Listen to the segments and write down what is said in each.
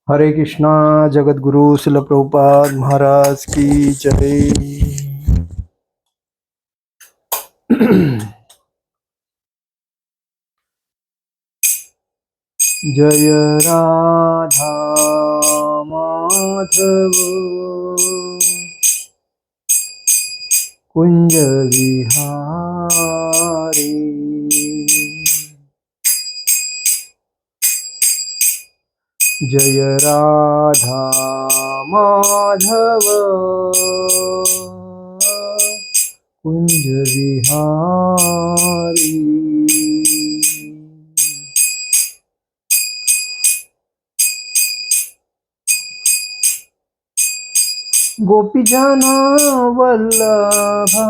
हरे कृष्णा। जगत गुरु शिल प्रभुपाद महाराज की जय। जय राधा माधव कुंज विहारी। जय राधा माधव कुंज विहारी। गोपीजन वल्लभा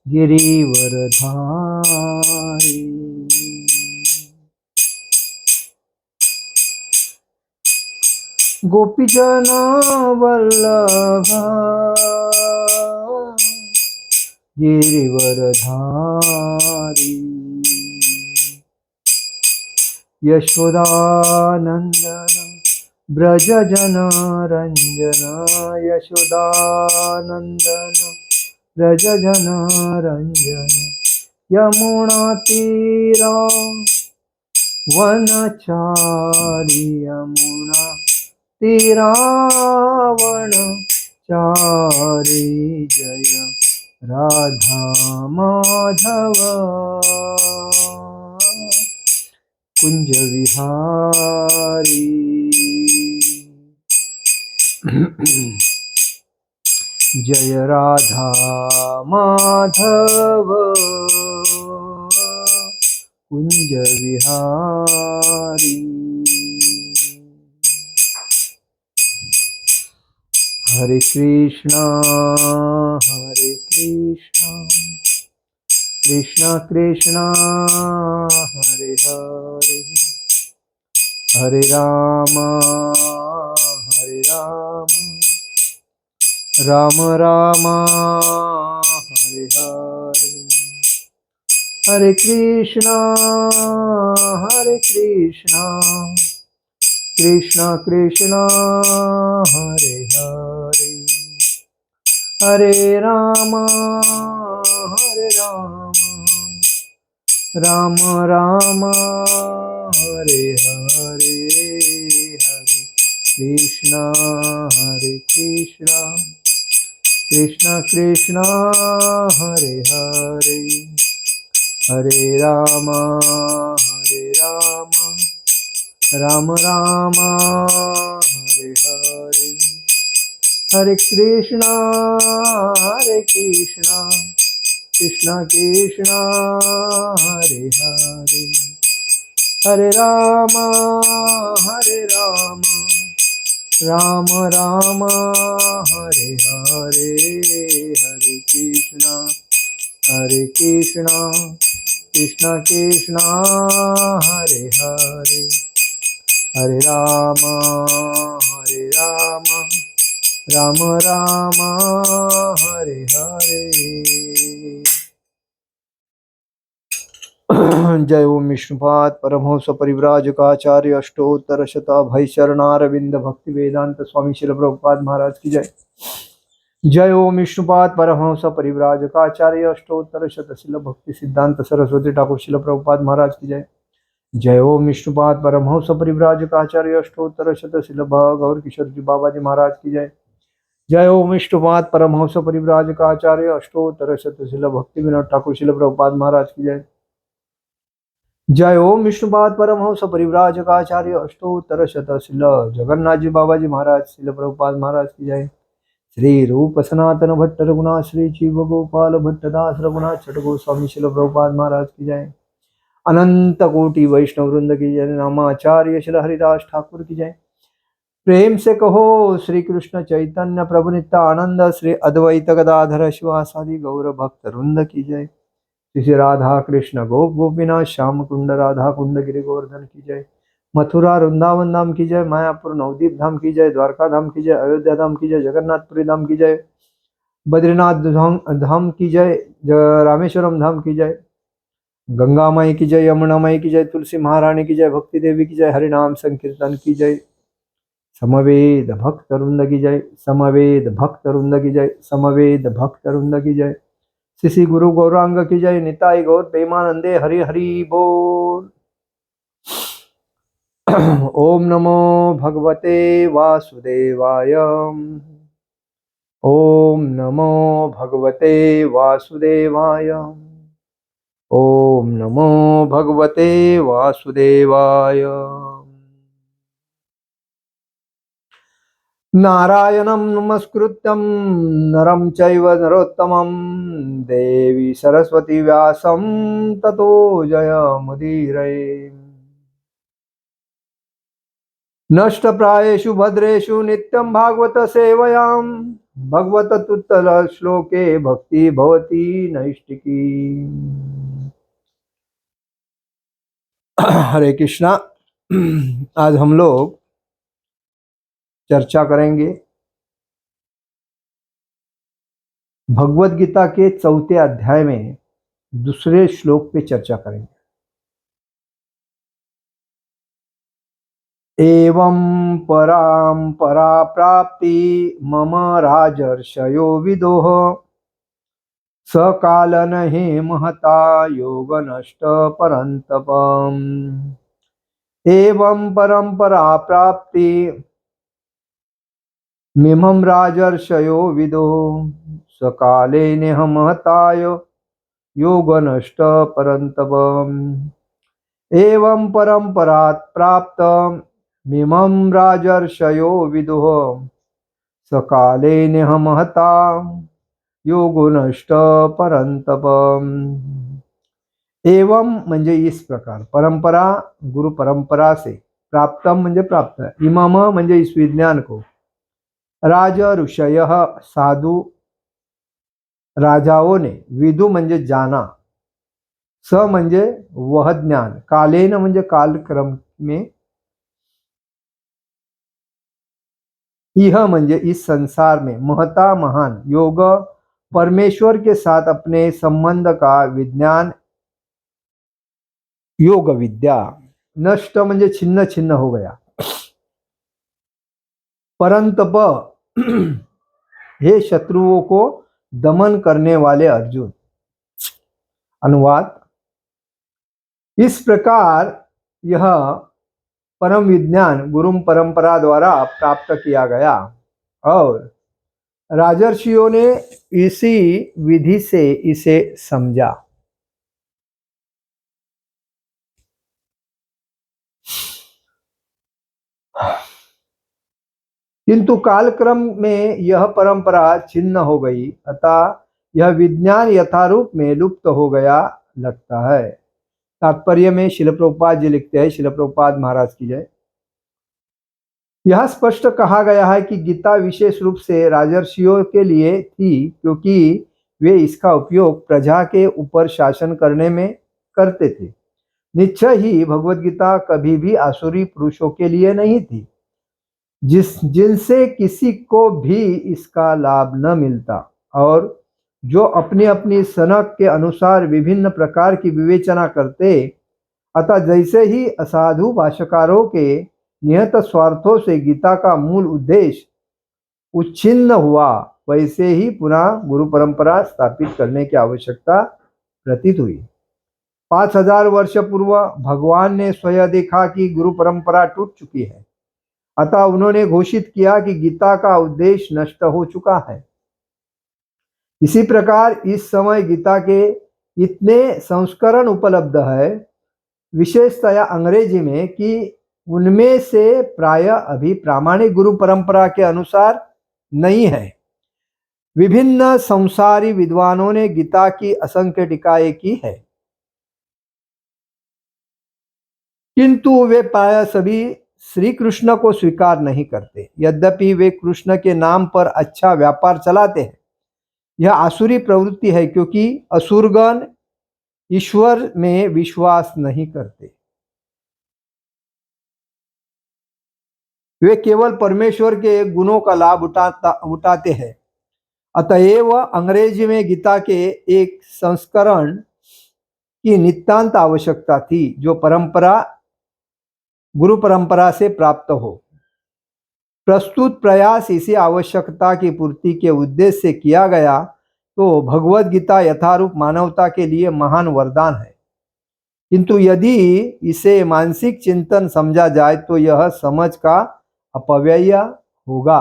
गिरिवरधारी। गोपीजन वल्लभा गिरिवरधारी। यशोदानंदन ब्रज जन रंजन। यशोदानंदन ब्रज जन रंजन। यमुना तीरा वनचारी। यमुना तीरावनचारी। जय राधा माधव कुंज विहारी। जय राधा माधव कुंज विहारी। हरे कृष्णा कृष्णा कृष्णा हरे हरे, हरे राम राम राम हरे हरे। हरे कृष्णा कृष्णा कृष्णा हरे हरे, हरे राम राम राम हरे हरे। हरे कृष्णा कृष्णा कृष्णा हरे हरे, हरे राम राम राम हरे हरे। हरे कृष्णा कृष्णा कृष्णा हरे हरे, हरे राम राम राम हरे हरे। हरे कृष्णा कृष्णा कृष्णा हरे हरे, हरे राम राम राम हरे हरे। जय ओम विष्णुपाद परमहंस परिव्राजकाचार्य अष्टोत्तर शताभय शरणारविंद भक्ति वेदांत स्वामी शिल प्रभुपाद महाराज की जय। जय ओम विष्णुपाद परमहंस परिव्राजकाचार्य अष्टोत्तर शतशिल भक्ति सिद्धांत सरस्वती ठाकुर शिल प्रभुपाद महाराज की जय। जय ओम विष्णुपाद परमहंस परिव्राजकाचार्य अष्टोत्तर शतशिल गौर किशोर जी बाबा जी महाराज की जय। जय ओम विष्णुपाद परमहंस परिव्राजकाचार्य अष्टोत्तर शतशिल भक्ति विनोद ठाकुर शिल प्रभुपाद महाराज की जय। जय ओम विष्णुपाद परमहंस परिव्राजकाचार्य अष्टोत्तर शतशिल जगन्नाथ जी बाबा जी महाराज शिल प्रभुपाद महाराज की जय। श्री रूप सनातन भट्ट रघुनाथ श्री जीव गोपाल भट्ट दास रघुनाथ छठ गोस्वामी शिल प्रभुपाद महाराज की जय। अनंत कोटि वैष्णव वृंद की जय। नामाचार्य शिल हरिदास ठाकुर की जय। प्रेम से कहो श्री कृष्ण चैतन्य प्रभु नित्यानंद श्री अद्वैत गदाधर शिवासादि गौर भक्त वृंद की जय। श्री राधा कृष्ण गोप गोपीनाथ श्याम कुंड राधा कुंड गिरि गोवर्धन की जय। मथुरा वृंदावन धाम की जय। मायापुर नवदीप धाम की जय। द्वारका धाम की जय। अयोध्या धाम की जय। जगन्नाथपुरी धाम की जय। बद्रीनाथ धाम की जय। रामेश्वरम धाम की जय। गंगा माई की जय, यमुना माई की जय, तुलसी महारानी की जय, भक्ति देवी की जय, हरिनाम संकीर्तन की जय, समवेद भक्त वृंद की जय, समवेद भक्त वृंद की जय, समवेद भक्त वृंद की जय, श्री श्री गुरु गौरांग की जय, निताई गौर प्रेमानंदे, हरि हरि बोल। ओम नमो भगवते वासुदेवाय। ओम नमो भगवते वासुदेवाय। ओम नमो भगवते वासुदेवाय। नारायणं नमस्कृत्यं नरं चैव नरोत्तमं देवी सरस्वती व्यासं ततो जयमुदीरये। नष्टप्रायेषु भद्रेषु नित्यं भागवत सेवयां भगवत तुत्तल श्लोके भक्ति भवति नैष्टिकी। हरे कृष्णा। आज हम लोग चर्चा करेंगे भगवत गीता के 4थे अध्याय में दूसरे श्लोक पे चर्चा करेंगे। एवं परां परा प्राप्ति मम राजर्षयो विदोह सकालन हि महता योग नष्ट परंतपम। एवं परंपरा प्राप्ति मिमं राजर्षयो विदो सकाले नेह महताय योग नष्ट परंतपम। एवं परंपरात् प्राप्त मिमं राजर्षयो विदुः सकाले नेह महता योगो नष्ट परंतपम। एवं म्हणजे इस प्रकार, परंपरा गुरु परंपरा से, प्राप्तम म्हणजे प्राप्त, इमम म्हणजे इस विज्ञान को, राज ऋषय साधु राजाओं ने, विदु म्हणजे जाना, स म्हणजे वह ज्ञान, कालेन म्हणजे कालक्रम में, यह म्हणजे इस संसार में, महता महान, योग परमेश्वर के साथ अपने संबंध का विज्ञान, योग विद्या, नष्ट म्हणजे छिन्न छिन्न हो गया, परंतप हे शत्रुओं को दमन करने वाले अर्जुन। अनुवाद, इस प्रकार यह परम विज्ञान गुरु परंपरा द्वारा प्राप्त किया गया और राजर्षियों ने इसी विधि से इसे समझा। किंतु कालक्रम में यह परंपरा छिन्न हो गई, अतः यह विज्ञान यथारूप में लुप्त हो गया लगता है। तात्पर्य में शिल प्रभुपाद जी लिखते हैं, शिल प्रभुपाद महाराज की जय। यह स्पष्ट कहा गया है कि गीता विशेष रूप से राजर्षियों के लिए थी, क्योंकि वे इसका उपयोग प्रजा के ऊपर शासन करने में करते थे। निश्चय ही भगवत गीता कभी भी आसुरी पुरुषों के लिए नहीं थी, जिनसे किसी को भी इसका लाभ न मिलता और जो अपनी अपनी सनक के अनुसार विभिन्न प्रकार की विवेचना करते। अतः जैसे ही असाधु भाष्यकारों के नियत स्वार्थों से गीता का मूल उद्देश्य उच्छिन्न हुआ, वैसे ही पुनः गुरु परंपरा स्थापित करने की आवश्यकता प्रतीत हुई। 5000 वर्ष पूर्व भगवान ने स्वयं देखा कि गुरु परंपरा टूट चुकी है, अतः उन्होंने घोषित किया कि गीता का उद्देश्य नष्ट हो चुका है। इसी प्रकार इस समय गीता के इतने संस्करण उपलब्ध है, विशेषतया अंग्रेजी में, कि उनमें से प्राय अभी प्रामाणिक गुरु परंपरा के अनुसार नहीं है। विभिन्न संसारी विद्वानों ने गीता की असंख्य टीकाएं की है, किंतु वे प्राय सभी श्री कृष्ण को स्वीकार नहीं करते। यद्यपि वे कृष्ण के नाम पर अच्छा व्यापार चलाते हैं, यह आसुरी प्रवृत्ति है, क्योंकि असुरगण ईश्वर में विश्वास नहीं करते। वे केवल परमेश्वर के गुणों का लाभ उठाते हैं। अतएव अंग्रेजी में गीता के एक संस्करण की नितांत आवश्यकता थी, जो परंपरा गुरु परंपरा से प्राप्त हो। प्रस्तुत प्रयास इसी आवश्यकता की पूर्ति के उद्देश्य से किया गया तो भगवत गीता यथारूप मानवता के लिए महान वरदान है। किंतु यदि इसे मानसिक चिंतन समझा जाए तो यह समझ का अपव्यय होगा।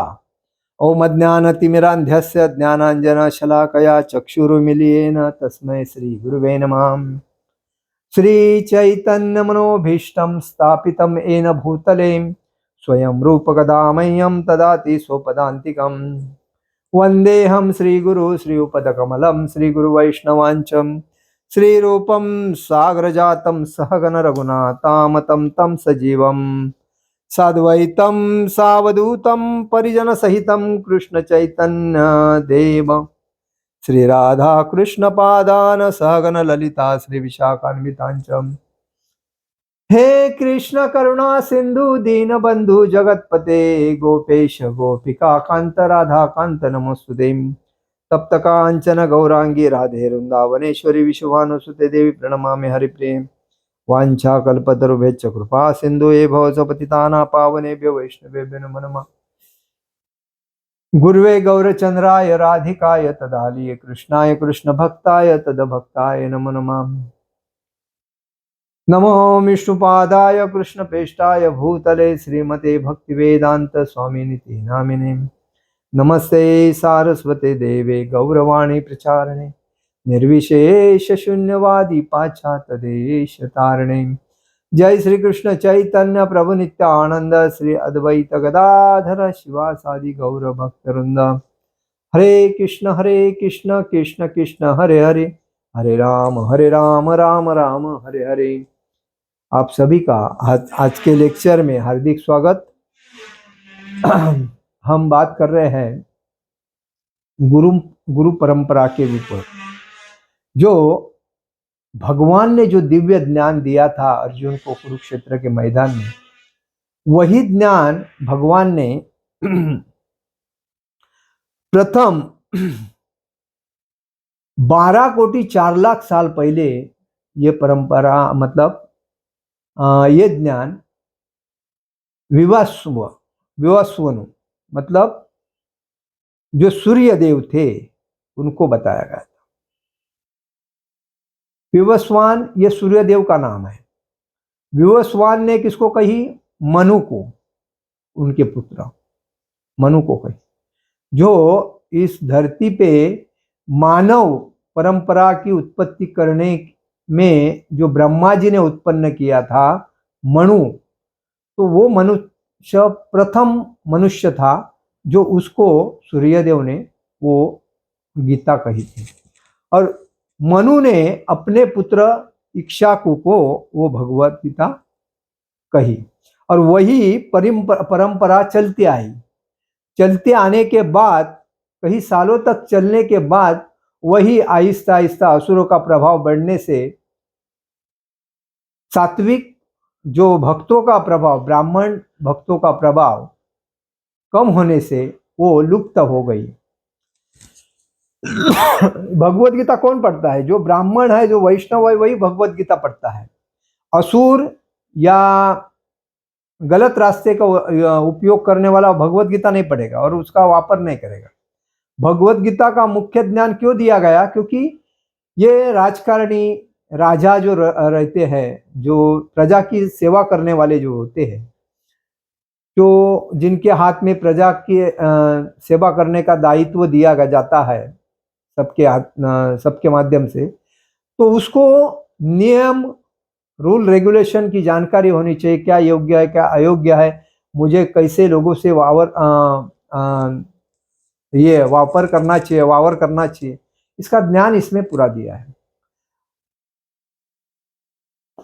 ओम अज्ञानतिमिरान्धस्य ज्ञानांजनशलाकया चक्षुरुन्मीलितेन तस्मै श्री गुरुवे नमः। श्री चैतन्य मनोभीष्टं स्थापितं येन भूतले स्वयं रूपकदामह्यं ददाति स्वपदान्तिकम्। वन्देऽहं श्रीगुरु श्रीयुपदकमलं श्रीगुरुवैष्णवांचं श्रीरूपं साग्रजातं सहगण रघुनाथामतं तं सजीवं साद्वैतं सावधूतं परिजनसहितं कृष्ण चैतन्य देव श्री राधा कृष्ण पादान सहगण ललिता श्री विशाखान्वितांचम। हे कृष्ण करुणा सिंधु दीनबंधु जगतपते गोपेश गोपिका कांत राधा कांत नमोस्तुते। तप्त कांचन गौरांगी राधे वृंदावनेश्वरी विश्वभानुसुते देवी प्रणमामि हरिप्रिय। वांछा कल्पतरुभ्यश्च कृपा सिंधु भवतो पतितानां पावनेभ्यो वैष्णवेभ्यो नमो नमः। गुरुवे गौरचंद्राय राधिकाय तदालये कृष्णाय कृष्ण भक्ताय तदभक्ताय नमो नमः। नमो विष्णुपादाय कृष्णप्रेष्ठाय भूतले श्रीमते भक्तिवेदांत स्वामिनिति नामिने। नमस्ते सारस्वते देवे गौरवाणी प्रचारणे निर्विशेष शून्यवादी पाश्चात्य देश तारणे। जय श्री कृष्ण चैतन्य प्रभु नित्यानंद श्री अद्वैत गदाधर शिवासादि गौर भक्तवृंद। हरे कृष्ण कृष्ण कृष्ण हरे हरे, हरे राम राम राम हरे हरे। आप सभी का आज के लेक्चर में हार्दिक स्वागत। हम बात कर रहे हैं गुरु परंपरा के ऊपर। जो भगवान ने जो दिव्य ज्ञान दिया था अर्जुन को कुरुक्षेत्र के मैदान में, वही ज्ञान भगवान ने प्रथम 12 कोटि 4 लाख साल पहले ये परंपरा मतलब ये ज्ञान विवस्वनु मतलब जो सूर्य देव थे उनको बताया गया था। विवस्वान ये सूर्य देव का नाम है। विवस्वान ने किसको कही? मनु को, उनके पुत्र मनु को कही, जो इस धरती पे मानव परंपरा की उत्पत्ति करने में जो ब्रह्मा जी ने उत्पन्न किया था मनु, तो वो मनुष्य प्रथम मनुष्य था जो उसको सूर्यदेव ने वो गीता कही थी। और मनु ने अपने पुत्र इक्ष्वाकु को वो भगवत गीता कही। और वही परंपरा चलती आई। चलते आने के बाद कई सालों तक चलने के बाद वही आहिस्ता आहिस्ता असुरों का प्रभाव बढ़ने से सात्विक जो भक्तों का प्रभाव, ब्राह्मण भक्तों का प्रभाव कम होने से वो लुप्त हो गई। भगवत गीता कौन पढ़ता है? जो ब्राह्मण है, जो वैष्णव है, वही भगवत गीता पढ़ता है। असुर या गलत रास्ते का उपयोग करने वाला भगवत गीता नहीं पढ़ेगा और उसका वापर नहीं करेगा। भगवत गीता का मुख्य ज्ञान क्यों दिया गया? क्योंकि ये राजकारणी राजा जो रहते हैं, जो प्रजा की सेवा करने वाले जो होते हैं, जो जिनके हाथ में प्रजा की सेवा करने का दायित्व दिया जाता है सबके माध्यम से, तो उसको नियम रूल रेगुलेशन की जानकारी होनी चाहिए। क्या योग्य है, क्या अयोग्य है, मुझे कैसे लोगों से वावर करना चाहिए, इसका ज्ञान इसमें पूरा दिया है।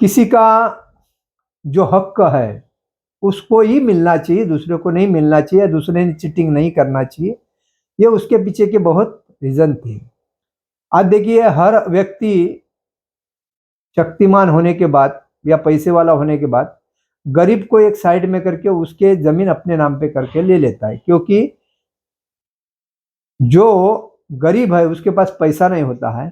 किसी का जो हक है उसको ही मिलना चाहिए, दूसरे को नहीं मिलना चाहिए, दूसरे ने चीटिंग नहीं करना चाहिए। ये उसके पीछे के बहुत रीजन थे। आज देखिए, हर व्यक्ति शक्तिमान होने के बाद या पैसे वाला होने के बाद गरीब को एक साइड में करके उसके जमीन अपने नाम पे करके ले लेता है, क्योंकि जो गरीब है उसके पास पैसा नहीं होता है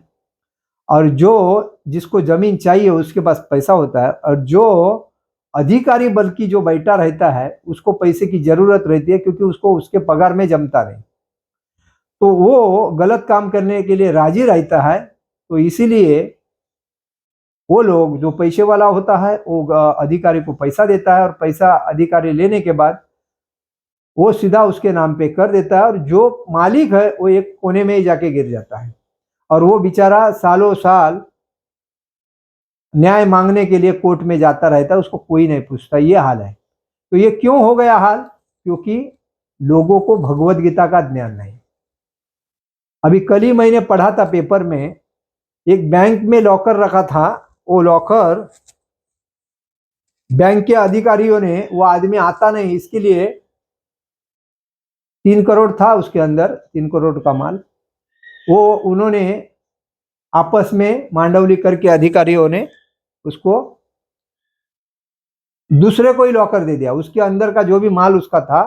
और जो जिसको जमीन चाहिए उसके पास पैसा होता है, और जो अधिकारी बल्कि जो बैठा रहता है उसको पैसे की जरूरत रहती है, क्योंकि उसको उसके पगार में जमता नहीं, तो वो गलत काम करने के लिए राजी रहता है। तो इसीलिए वो लोग, जो पैसे वाला होता है वो अधिकारी को पैसा देता है, और पैसा अधिकारी लेने के बाद वो सीधा उसके नाम पे कर देता है, और जो मालिक है वो एक कोने में ही जाके गिर जाता है, और वो बेचारा सालों साल न्याय मांगने के लिए कोर्ट में जाता रहता है, उसको कोई नहीं पूछता। ये हाल है। तो ये क्यों हो गया हाल? क्योंकि लोगों को भगवत गीता का ज्ञान नहीं। अभी कल ही मैंने पढ़ा था पेपर में, एक बैंक में लॉकर रखा था, वो लॉकर बैंक के अधिकारियों ने, वो आदमी आता नहीं इसके लिए 3 करोड़ था उसके अंदर, 3 करोड़ का माल, वो उन्होंने आपस में मांडवली करके अधिकारियों ने उसको दूसरे को ही लॉकर दे दिया। उसके अंदर का जो भी माल उसका था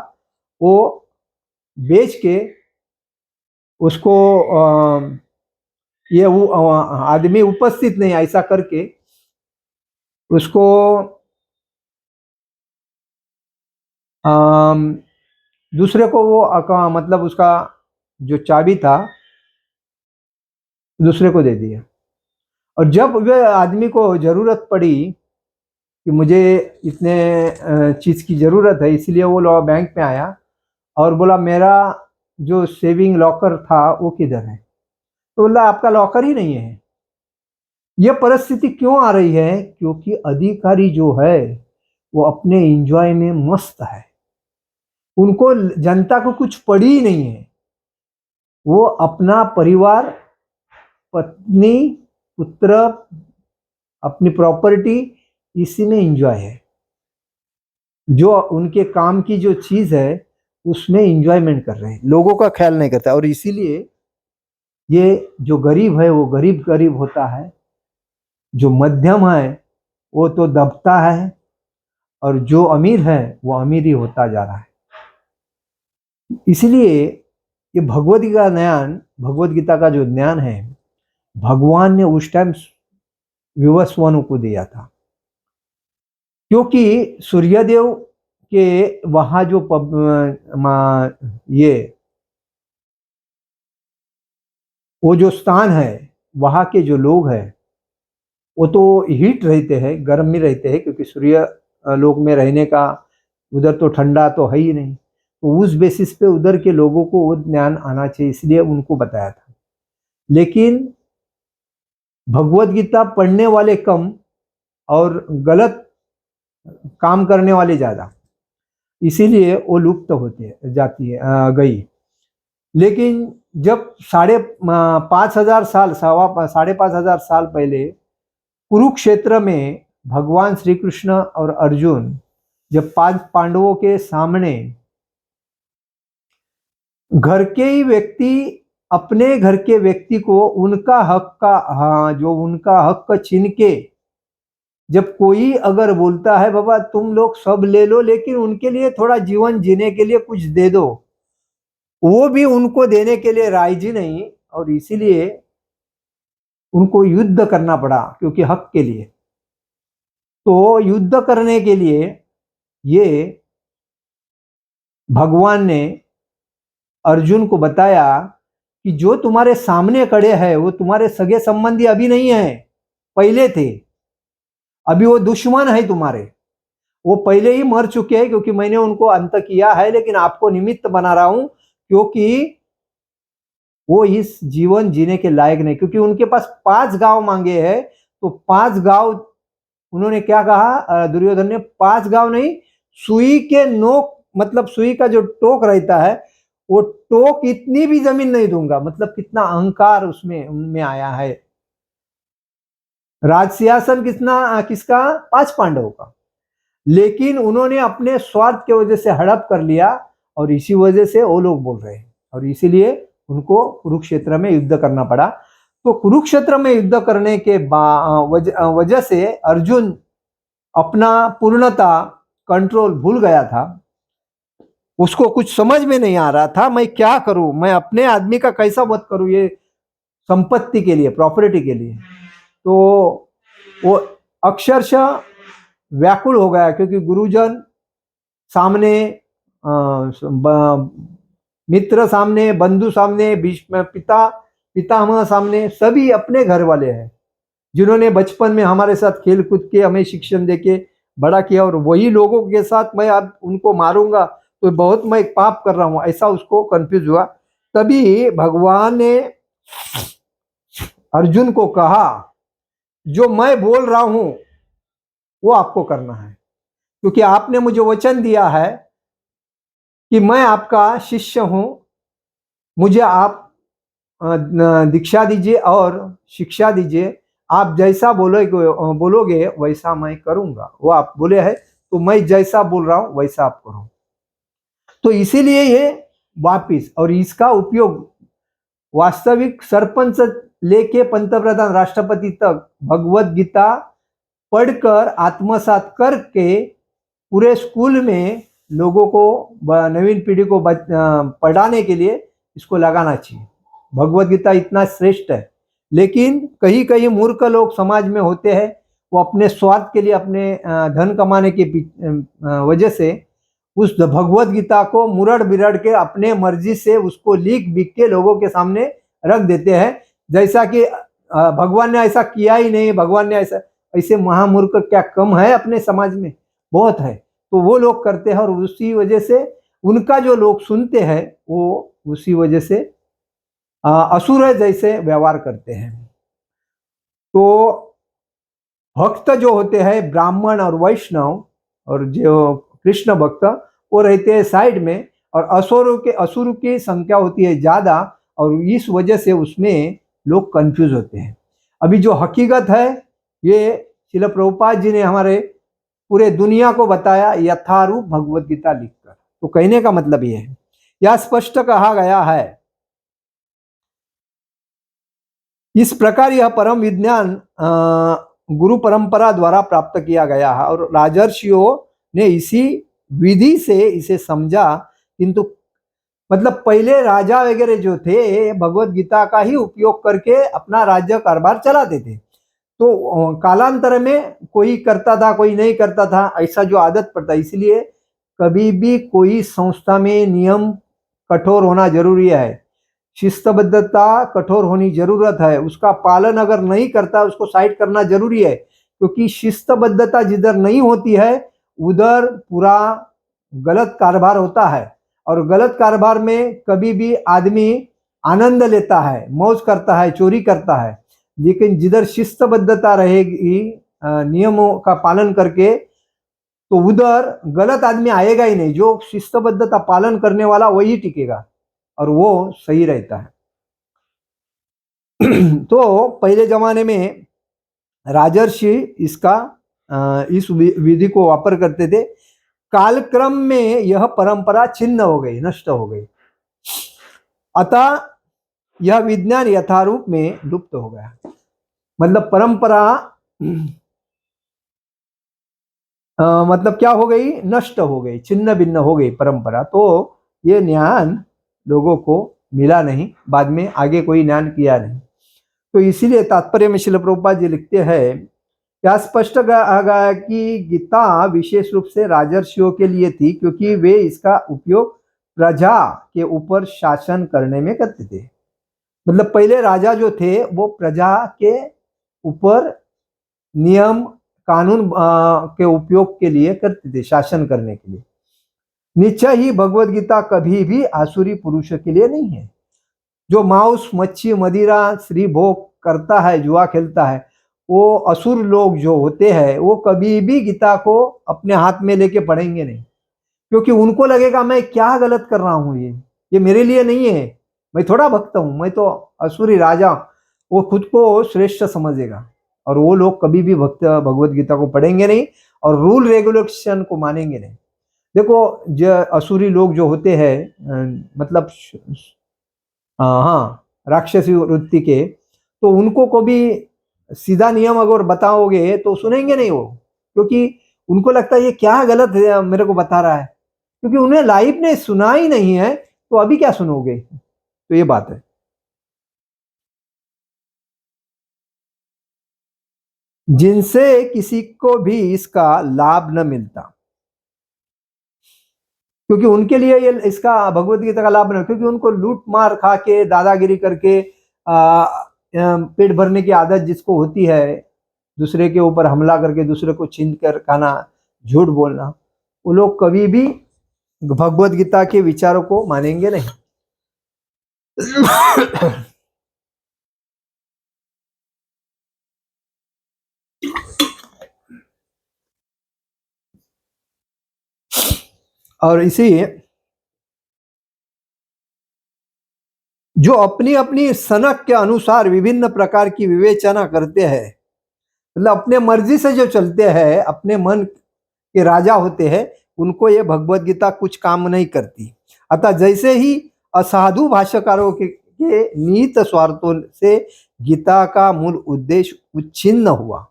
वो बेच के उसको ये आदमी उपस्थित नहीं, ऐसा करके उसको दूसरे को वो मतलब उसका जो चाबी था दूसरे को दे दिया। और जब वे आदमी को जरूरत पड़ी कि मुझे इतने चीज की जरूरत है, इसलिए वो बैंक में आया और बोला मेरा जो सेविंग लॉकर था वो किधर है? तो बोला आपका लॉकर ही नहीं है। ये परिस्थिति क्यों आ रही है? क्योंकि अधिकारी जो है वो अपने एंजॉय में मस्त है, उनको जनता को कुछ पड़ी ही नहीं है। वो अपना परिवार, पत्नी, पुत्र, अपनी प्रॉपर्टी, इसी में एंजॉय है। जो उनके काम की जो चीज है उसमें एंजॉयमेंट कर रहे हैं, लोगों का ख्याल नहीं करता। और इसीलिए ये जो गरीब है वो गरीब गरीब होता है, जो मध्यम है वो तो दबता है, और जो अमीर है वो अमीर ही होता जा रहा है। इसलिए ये भगवद गीता ज्ञान, भगवद गीता का जो ज्ञान है, भगवान ने उस टाइम विवस्वानों को दिया था, क्योंकि सूर्यदेव के वहां जो ये वो जो स्थान है, वहां के जो लोग हैं वो तो हीट रहते हैं, गर्म में रहते हैं, क्योंकि सूर्य लोक में रहने का, उधर तो ठंडा तो है ही नहीं। तो उस बेसिस पे उधर के लोगों को वो ज्ञान आना चाहिए, इसलिए उनको बताया था। लेकिन भगवत गीता पढ़ने वाले कम और गलत काम करने वाले ज्यादा, इसीलिए वो लुप्त होते जाती है गई। लेकिन जब 5,500 साल, 5,500 साल पहले कुरुक्षेत्र में भगवान श्री कृष्ण और अर्जुन जब 5 पांडवों के सामने घर के ही व्यक्ति, अपने घर के व्यक्ति को उनका हक का, हाँ, जो उनका हक छीन के, जब कोई अगर बोलता है बाबा तुम लोग सब ले लो लेकिन उनके लिए थोड़ा जीवन जीने के लिए कुछ दे दो, वो भी उनको देने के लिए राजी नहीं, और इसीलिए उनको युद्ध करना पड़ा, क्योंकि हक के लिए। तो युद्ध करने के लिए ये भगवान ने अर्जुन को बताया कि जो तुम्हारे सामने खड़े हैं वो तुम्हारे सगे संबंधी अभी नहीं है, पहले थे। अभी वो दुश्मन है तुम्हारे, वो पहले ही मर चुके हैं, क्योंकि मैंने उनको अंत किया है, लेकिन आपको निमित्त बना रहा हूं, क्योंकि वो इस जीवन जीने के लायक नहीं। क्योंकि उनके पास 5 गांव मांगे हैं, तो 5 गांव उन्होंने क्या कहा, दुर्योधन ने 5 गांव नहीं, सुई के नोक, मतलब सुई का जो टोक रहता है वो टोक इतनी भी जमीन नहीं दूंगा। मतलब कितना अहंकार उसमें उनमें आया है। राज सिंहासन किसका? 5 पांडवों का। लेकिन उन्होंने अपने स्वार्थ की वजह से हड़प कर लिया, और इसी वजह से वो लोग बोल रहे हैं, और इसीलिए उनको कुरुक्षेत्र में युद्ध करना पड़ा। तो कुरुक्षेत्र में युद्ध करने के वजह से अर्जुन अपना पूर्णता कंट्रोल भूल गया था। उसको कुछ समझ में नहीं आ रहा था, मैं क्या करूं, मैं अपने आदमी का कैसा वध करूं, ये संपत्ति के लिए, प्रॉपर्टी के लिए। तो वो अक्षरशः व्याकुल हो गया, क्योंकि गुरुजन सामने, मित्र सामने, बंधु सामने, भीष्म पितामह सामने, सभी अपने घर वाले हैं जिन्होंने बचपन में हमारे साथ खेल कूद के हमें शिक्षण देके बड़ा किया, और वही लोगों के साथ मैं अब उनको मारूंगा तो बहुत मैं एक पाप कर रहा हूं, ऐसा उसको कंफ्यूज हुआ। तभी भगवान ने अर्जुन को कहा, जो मैं बोल रहा हूं वो आपको करना है, क्योंकि आपने मुझे वचन दिया है कि मैं आपका शिष्य हूं, मुझे आप दीक्षा दीजिए और शिक्षा दीजिए, आप जैसा बोलोगे वैसा मैं करूंगा। वो आप बोले है तो मैं जैसा बोल रहा हूं वैसा आप करो। तो इसीलिए ये वापिस, और इसका उपयोग वास्तविक सरपंच लेके पंतप्रधान राष्ट्रपति तक भगवत गीता पढ़कर आत्मसात करके पूरे स्कूल में लोगों को, नवीन पीढ़ी को पढ़ाने के लिए इसको लगाना चाहिए। भगवत गीता इतना श्रेष्ठ है, लेकिन कहीं कहीं मूर्ख लोग समाज में होते हैं, वो अपने स्वार्थ के लिए, अपने धन कमाने की वजह से उस भगवत गीता को मुरड़ बिरड़ के अपने मर्जी से उसको लीक बिक के लोगों के सामने रख देते हैं, जैसा कि भगवान ने ऐसा किया ही नहीं, भगवान ने ऐसा, ऐसे महामूर्ख क्या कम है अपने समाज में? बहुत है। तो वो लोग करते हैं, और उसी वजह से उनका जो लोग सुनते हैं वो उसी वजह से असुर जैसे व्यवहार करते हैं। तो भक्त जो होते हैं ब्राह्मण और वैष्णव, और जो कृष्ण भक्त, वो रहते हैं साइड में, और असुर की संख्या होती है ज्यादा, और इस वजह से उसमें लोग कंफ्यूज होते हैं। अभी जो हकीकत है ये श्रील प्रभुपाद जी ने हमारे पूरे दुनिया को बताया यथारूप भगवत गीता लिखकर। तो कहने का मतलब ये है, यह स्पष्ट कहा गया है, इस प्रकार यह परम विज्ञान गुरु परंपरा द्वारा प्राप्त किया गया है, और राजर्षियों ने इसी विधि से इसे समझा। किंतु मतलब पहले राजा वगैरह जो थे भगवत गीता का ही उपयोग करके अपना राज्य कारोबार चलाते थे, तो कालांतर में कोई करता था कोई नहीं करता था, ऐसा जो आदत पड़ता। इसलिए कभी भी कोई संस्था में नियम कठोर होना जरूरी है, शिस्तबद्धता कठोर होनी जरूरत है, उसका पालन अगर नहीं करता उसको साइड करना जरूरी है, क्योंकि शिस्तबद्धता जिधर नहीं होती है उधर पूरा गलत कारोबार होता है, और गलत कारोबार में कभी भी आदमी आनंद लेता है, मौज करता है, चोरी करता है। लेकिन जिधर शिस्तबद्धता रहेगी नियमों का पालन करके, तो उधर गलत आदमी आएगा ही नहीं, जो शिस्तबद्धता पालन करने वाला वही टिकेगा और वो सही रहता है। तो पहले जमाने में राजर्षि इस विधि को वापर करते थे। कालक्रम में यह परंपरा छिन्न हो गई, नष्ट हो गई, अतः यह विज्ञान यथारूप में लुप्त हो गया। मतलब परंपरा मतलब क्या हो गई? नष्ट हो गई, छिन्न भिन्न हो गई परंपरा। तो ये ज्ञान लोगों को मिला नहीं, बाद में आगे कोई ज्ञान किया नहीं। तो इसीलिए तात्पर्य में श्रील प्रभुपाद जी लिखते हैं, क्या स्पष्ट गया कि गीता विशेष रूप से राजर्षियों के लिए थी, क्योंकि वे इसका उपयोग प्रजा के ऊपर शासन करने में करते थे। मतलब पहले राजा जो थे वो प्रजा के ऊपर नियम कानून के उपयोग के लिए करते थे, शासन करने के लिए। निश्चय ही भगवत गीता कभी भी आसुरी पुरुष के लिए नहीं है। जो मांस मच्छी मदिरा श्री भोग करता है, जुआ खेलता है, वो असुर लोग जो होते हैं वो कभी भी गीता को अपने हाथ में लेके पढ़ेंगे नहीं, क्योंकि उनको लगेगा मैं क्या गलत कर रहा हूं, ये मेरे लिए नहीं है, मैं थोड़ा भक्त हूं, मैं तो असुरी राजा। वो खुद को श्रेष्ठ समझेगा, और वो लोग कभी भी भगवत गीता को पढ़ेंगे नहीं और रूल रेगुलेशन को मानेंगे नहीं। देखो जो असुरी लोग जो होते हैं, मतलब हाँ राक्षसी वृत्ति के, तो उनको को भी सीधा नियम अगर बताओगे तो सुनेंगे नहीं वो, क्योंकि उनको लगता है ये क्या गलत है मेरे को बता रहा है, क्योंकि उन्हें लाइफ ने सुना ही नहीं है, तो अभी क्या सुनोगे? तो ये बात है। जिनसे किसी को भी इसका लाभ न मिलता, क्योंकि उनके लिए ये इसका भगवत गीता का लाभ नहीं, क्योंकि उनको लूट मार खा के दादागिरी करके पेट भरने की आदत जिसको होती है, दूसरे के ऊपर हमला करके दूसरे को छीन कर खाना, झूठ बोलना, वो लोग कभी भी भगवत गीता के विचारों को मानेंगे नहीं। और इसी जो अपनी अपनी सनक के अनुसार विभिन्न प्रकार की विवेचना करते हैं, मतलब अपने मर्जी से जो चलते हैं, अपने मन के राजा होते हैं, उनको ये भगवत गीता कुछ काम नहीं करती। अतः जैसे ही असाधु भाष्यकारों के निहित स्वार्थों से गीता का मूल उद्देश्य उच्छिन्न हुआ,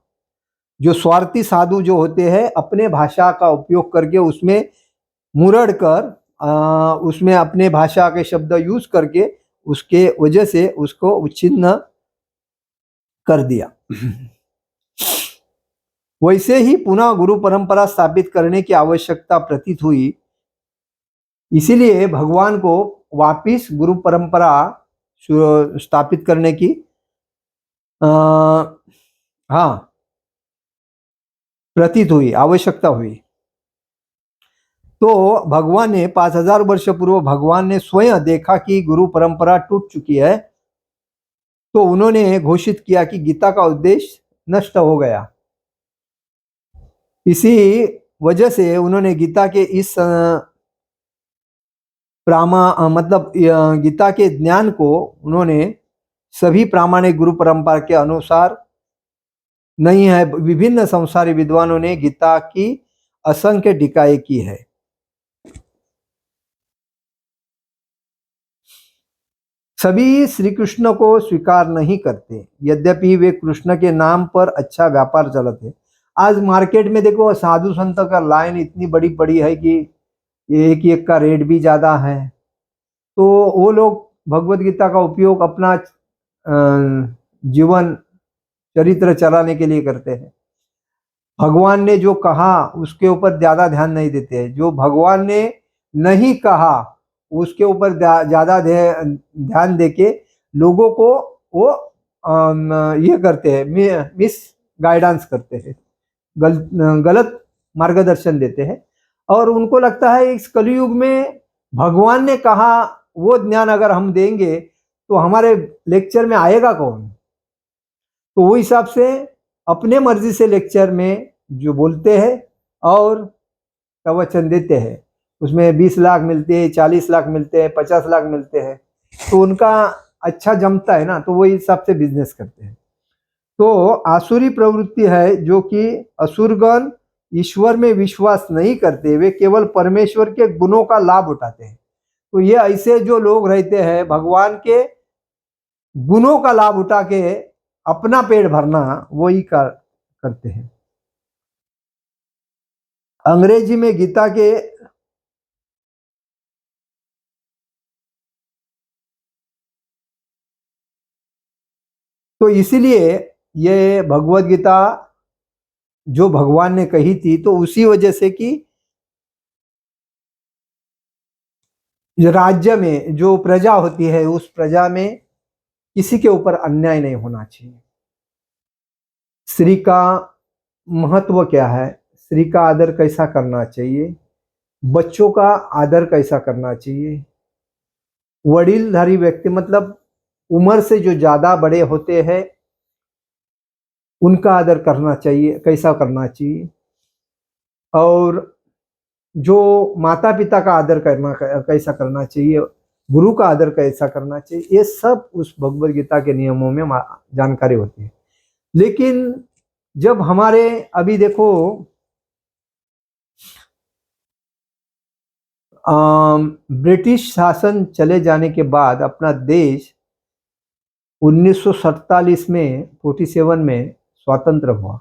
जो स्वार्थी साधु जो होते हैं अपने भाषा का उपयोग करके उसमें मुरड़ कर उसमें अपने भाषा के शब्द यूज करके उसके वजह से उसको उच्छिन्न कर दिया। वैसे ही पुनः गुरु परंपरा स्थापित करने की आवश्यकता प्रतीत हुई। इसीलिए भगवान को वापिस गुरु परंपरा स्थापित करने की हाँ प्रतीत हुई, आवश्यकता हुई। तो भगवान ने 5000 वर्ष पूर्व भगवान ने स्वयं देखा कि गुरु परंपरा टूट चुकी है, तो उन्होंने घोषित किया कि गीता का उद्देश्य नष्ट हो गया। इसी वजह से उन्होंने गीता के इस मतलब गीता के ज्ञान को उन्होंने सभी प्रामाणिक गुरु परंपरा के अनुसार नहीं है। विभिन्न संसारी विद्वानों ने गीता की असंख्य टीकाएं की है। सभी श्री कृष्ण को स्वीकार नहीं करते, यद्यपि वे कृष्ण के नाम पर अच्छा व्यापार चलाते। आज मार्केट में देखो साधु संत का लाइन इतनी बड़ी पड़ी है कि एक एक का रेट भी ज्यादा है, तो वो लोग भगवत गीता का उपयोग अपना जीवन चरित्र चलाने के लिए करते हैं। भगवान ने जो कहा उसके ऊपर ज्यादा ध्यान नहीं देते हैं, जो भगवान ने नहीं कहा उसके ऊपर ज्यादा ध्यान देके लोगों को वो ये करते हैं, मिस गाइडेंस करते हैं, गलत मार्गदर्शन देते हैं। और उनको लगता है इस कलयुग में भगवान ने कहा वो ज्ञान अगर हम देंगे तो हमारे लेक्चर में आएगा कौन। तो वो हिसाब से अपने मर्जी से लेक्चर में जो बोलते हैं और प्रवचन देते हैं, उसमें 20 लाख मिलते हैं, 40 लाख मिलते हैं, 50 लाख मिलते हैं, तो उनका अच्छा जमता है ना, तो वही हिसाब से बिजनेस करते हैं। तो आसुरी प्रवृत्ति है जो कि असुरगण ईश्वर में विश्वास नहीं करते, वे केवल परमेश्वर के गुणों का लाभ उठाते हैं। तो ये ऐसे जो लोग रहते हैं भगवान के गुणों का लाभ उठा के अपना पेट भरना वही करते हैं। अंग्रेजी में गीता के तो इसीलिए ये भगवत गीता जो भगवान ने कही थी, तो उसी वजह से कि राज्य में जो प्रजा होती है उस प्रजा में किसी के ऊपर अन्याय नहीं होना चाहिए। स्त्री का महत्व क्या है, स्त्री का आदर कैसा करना चाहिए, बच्चों का आदर कैसा करना चाहिए, वडीलधारी व्यक्ति मतलब उम्र से जो ज्यादा बड़े होते हैं उनका आदर करना चाहिए, कैसा करना चाहिए, और जो माता पिता का आदर करना कैसा करना चाहिए, गुरु का आदर कैसा करना चाहिए, ये सब उस भगवत गीता के नियमों में जानकारी होती है। लेकिन जब हमारे अभी देखो ब्रिटिश शासन चले जाने के बाद अपना देश 1947 में 47 में स्वतंत्र हुआ।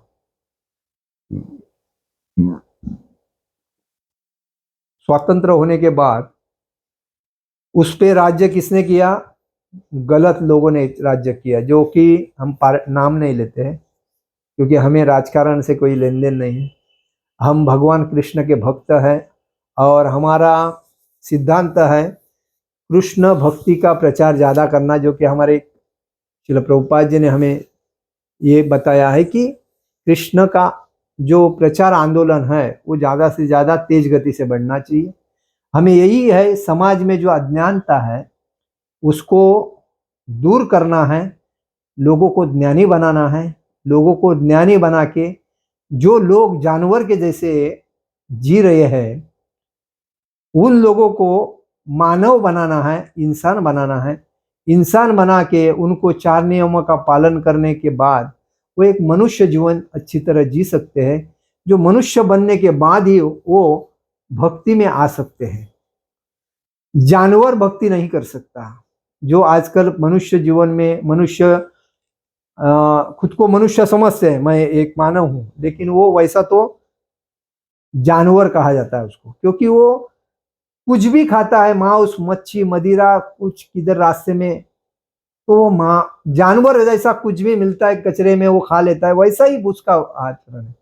स्वतंत्र होने के बाद उस पे राज्य किसने किया, गलत लोगों ने राज्य किया, जो कि हम नाम नहीं लेते हैं। क्योंकि हमें राजकारण से कोई लेन देन नहीं है। हम भगवान कृष्ण के भक्त हैं और हमारा सिद्धांत है कृष्ण भक्ति का प्रचार ज़्यादा करना, जो कि हमारे श्रील प्रभुपाद जी ने हमें ये बताया है कि कृष्ण का जो प्रचार आंदोलन है वो ज़्यादा से ज़्यादा तेज गति से बढ़ना चाहिए। हमें यही है, समाज में जो अज्ञानता है उसको दूर करना है, लोगों को ज्ञानी बनाना है। लोगों को ज्ञानी बना के जो लोग जानवर के जैसे जी रहे हैं उन लोगों को मानव बनाना है, इंसान बनाना है। इंसान बना के उनको 4 नियमों का पालन करने के बाद वो एक मनुष्य जीवन अच्छी तरह जी सकते हैं। जो मनुष्य बनने के बाद ही वो भक्ति में आ सकते हैं। जानवर भक्ति नहीं कर सकता। जो आजकल मनुष्य जीवन में मनुष्य खुद को मनुष्य समझते हैं, मैं एक मानव हूं, लेकिन वो वैसा तो जानवर कहा जाता है उसको, क्योंकि वो कुछ भी खाता है, मांस मच्छी मदिरा कुछ किधर रास्ते में, तो वो जानवर जैसा कुछ भी मिलता है कचरे में वो खा लेता है, वैसा ही उसका आचरण है।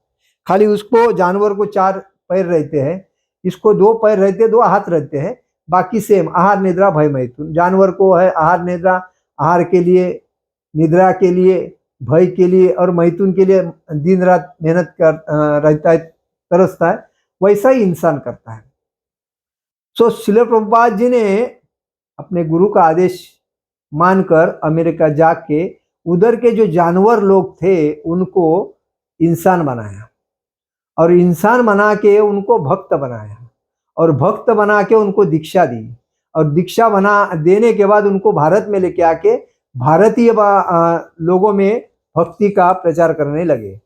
खाली उसको जानवर को 4 पैर रहते हैं, इसको 2 पैर रहते, 2 हाथ रहते हैं, बाकी सेम आहार निद्रा भय मैथुन। जानवर को है आहार निद्रा, आहार के लिए, निद्रा के लिए, भय के लिए और मैथुन के लिए दिन रात मेहनत कर रहता है, तरसता है। वैसा ही इंसान करता है। सो श्रील प्रभुपाद जी ने अपने गुरु का आदेश मानकर अमेरिका जाके उधर के जो जानवर लोग थे उनको इंसान बनाया और इंसान बना के उनको भक्त बनाया और भक्त बना के उनको दीक्षा दी और दीक्षा बना देने के बाद उनको भारत में लेके आके भारतीय लोगों में भक्ति का प्रचार करने लगे।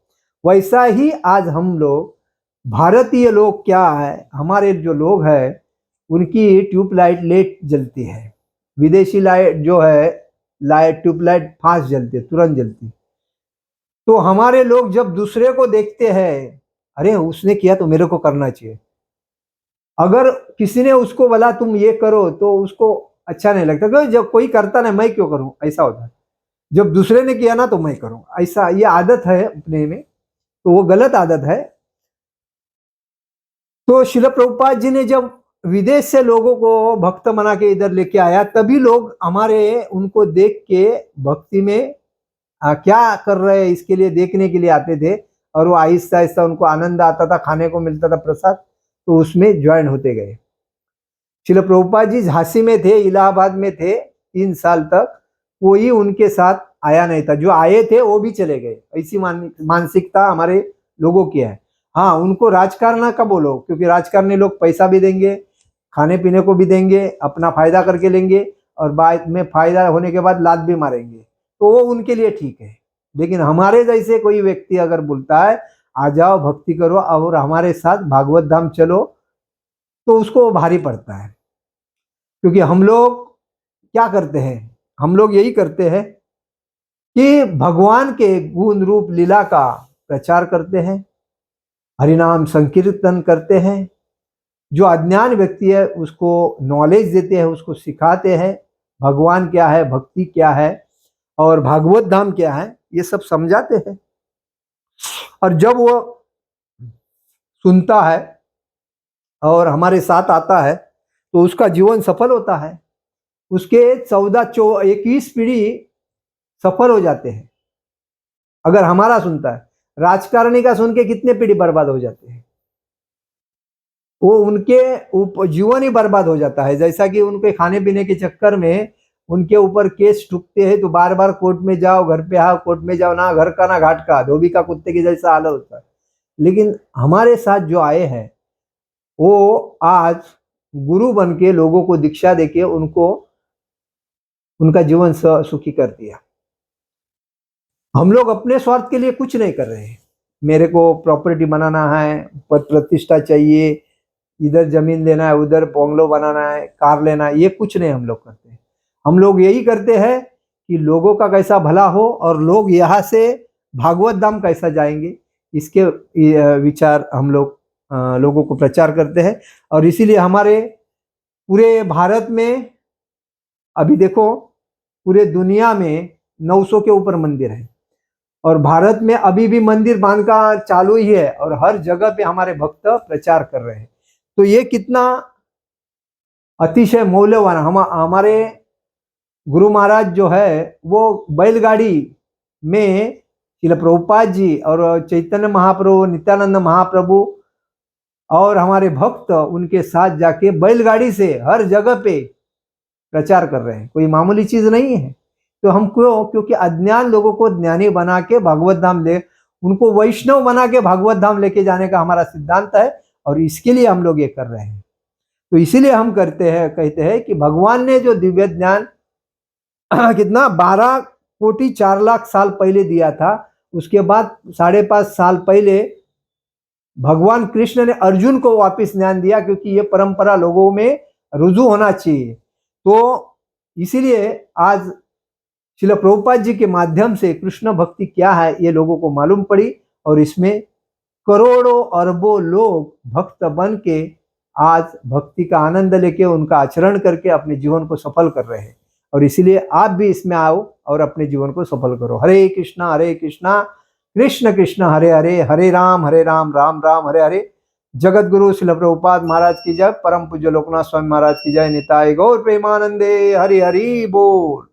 वैसा ही आज हम लोग भारतीय लोग क्या है, हमारे जो लोग हैं उनकी ट्यूबलाइट लेट जलती है, विदेशी लाइट जो है लाइट ट्यूबलाइट फास्ट जलती है, तुरंत जलती। तो हमारे लोग जब दूसरे को देखते हैं, अरे उसने किया तो मेरे को करना चाहिए। अगर किसी ने उसको बोला तुम ये करो तो उसको अच्छा नहीं लगता, क्योंकि जब कोई करता ना मैं क्यों करूं, ऐसा होता है। जब दूसरे ने किया ना तो मैं करूं, ऐसा ये आदत है अपने में, तो वो गलत आदत है। तो श्रील प्रभुपाद जी ने जब विदेश से लोगों को भक्त बना के इधर लेके आया, तभी लोग हमारे उनको देख के भक्ति में क्या कर रहे हैं इसके लिए देखने के लिए आते थे और वो आहिस्ता आहिस्ता उनको आनंद आता था, खाने को मिलता था प्रसाद, तो उसमें ज्वाइन होते गए। श्रील प्रभुपाद जी झांसी में थे, इलाहाबाद में थे 3 साल तक, कोई उनके साथ आया नहीं था। जो आए थे वो भी चले गए। ऐसी मानसिकता हमारे लोगों की है। हाँ, उनको राजकारण का बोलो, क्योंकि राजकारणी लोग पैसा भी देंगे, खाने पीने को भी देंगे, अपना फायदा करके लेंगे और बाद में फायदा होने के बाद लात भी मारेंगे, तो वो उनके लिए ठीक है। लेकिन हमारे जैसे कोई व्यक्ति अगर बोलता है आ जाओ भक्ति करो और हमारे साथ भागवत धाम चलो, तो उसको भारी पड़ता है। क्योंकि हम लोग क्या करते हैं, हम लोग यही करते हैं कि भगवान के गुण रूप लीला का प्रचार करते हैं, हरिनाम संकीर्तन करते हैं। जो अज्ञान व्यक्ति है उसको नॉलेज देते हैं, उसको सिखाते हैं भगवान क्या है, भक्ति क्या है और भागवत धाम क्या है, ये सब समझाते हैं। और जब वो सुनता है और हमारे साथ आता है तो उसका जीवन सफल होता है। उसके 21 पीढ़ी सफल हो जाते हैं अगर हमारा सुनता है। राजकारणी का सुन के कितने पीढ़ी बर्बाद हो जाते हैं, वो उनके जीवन ही बर्बाद हो जाता है। जैसा कि उनके खाने पीने के चक्कर में उनके ऊपर केस ठुकते हैं, तो बार बार कोर्ट में जाओ, घर पे आओ, कोर्ट में जाओ, ना घर का ना घाट का, धोबी का कुत्ते की जैसा हाल होता है। लेकिन हमारे साथ जो आए हैं वो आज गुरु बन के लोगों को दीक्षा देके उनको उनका जीवन सुखी कर दिया। हम लोग अपने स्वार्थ के लिए कुछ नहीं कर रहे हैं। मेरे को प्रॉपर्टी बनाना है, पद प्रतिष्ठा चाहिए, इधर जमीन लेना है, उधर बंगलो बनाना है, कार लेना है, ये कुछ नहीं हम लोग करते हैं। हम लोग यही करते हैं कि लोगों का कैसा भला हो और लोग यहाँ से भागवत धाम कैसा जाएंगे, इसके विचार हम लोग लोगों को प्रचार करते हैं। और इसीलिए हमारे पूरे भारत में अभी देखो पूरे दुनिया में 900 के ऊपर मंदिर है और भारत में अभी भी मंदिर बांधका चालू ही है और हर जगह पे हमारे भक्त प्रचार कर रहे हैं। तो ये कितना अतिशय मौल्यवान। हमारे गुरु महाराज जो है वो बैलगाड़ी में श्रील प्रभुपाद जी और चैतन्य महाप्रभु, नित्यानंद महाप्रभु और हमारे भक्त उनके साथ जाके बैलगाड़ी से हर जगह पे प्रचार कर रहे हैं। कोई मामूली चीज नहीं है। तो हम क्यों? क्योंकि अज्ञान लोगों को ज्ञानी बना के भागवत धाम ले, उनको वैष्णव बना के भागवत धाम लेके जाने का हमारा सिद्धांत है और इसके लिए हम लोग ये कर रहे हैं। तो इसीलिए हम करते हैं, कहते हैं कि भगवान ने जो दिव्य ज्ञान कितना 12 कोटि 4 लाख साल पहले दिया था, उसके बाद 5.5 साल पहले भगवान कृष्ण ने अर्जुन को वापस ज्ञान दिया, क्योंकि ये परंपरा लोगों में रुजू होना चाहिए। तो इसीलिए आज श्रील प्रभुपाद जी के माध्यम से कृष्ण भक्ति क्या है ये लोगों को मालूम पड़ी और इसमें करोड़ों अरबों लोग भक्त बन के आज भक्ति का आनंद लेके उनका आचरण करके अपने जीवन को सफल कर रहे हैं। और इसीलिए आप भी इसमें आओ और अपने जीवन को सफल करो। हरे कृष्णा कृष्ण कृष्ण हरे हरे, हरे राम राम राम हरे हरे। जगत गुरु श्रील प्रभुपाद महाराज की जय, परम पूज्य लोकनाथ स्वामी महाराज की जय। निताय गौर प्रेमानंदे, हरि हरि बोल।